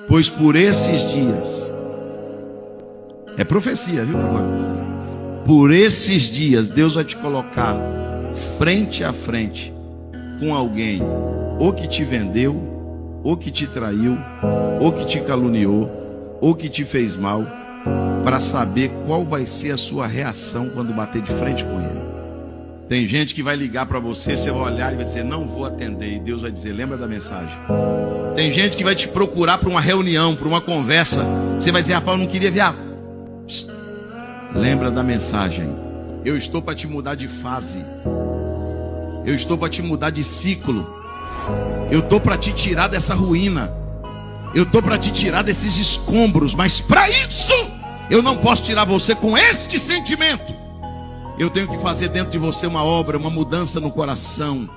Pois por esses dias, é profecia, viu agora? Por esses dias Deus vai te colocar frente a frente com alguém, ou que te vendeu, ou que te traiu, ou que te caluniou, ou que te fez mal, para saber qual vai ser a sua reação quando bater de frente com ele. Tem gente que vai ligar para você, você vai olhar e vai dizer, não vou atender, e Deus vai dizer, lembra da mensagem. Tem gente que vai te procurar para uma reunião, para uma conversa, você vai dizer, rapaz, eu não queria ver. Lembra da mensagem. Eu estou para te mudar de fase. Eu estou para te mudar de ciclo. Eu estou para te tirar dessa ruína. Eu estou para te tirar desses escombros. Mas para isso, eu não posso tirar você com este sentimento. Eu tenho que fazer dentro de você uma obra, uma mudança no coração.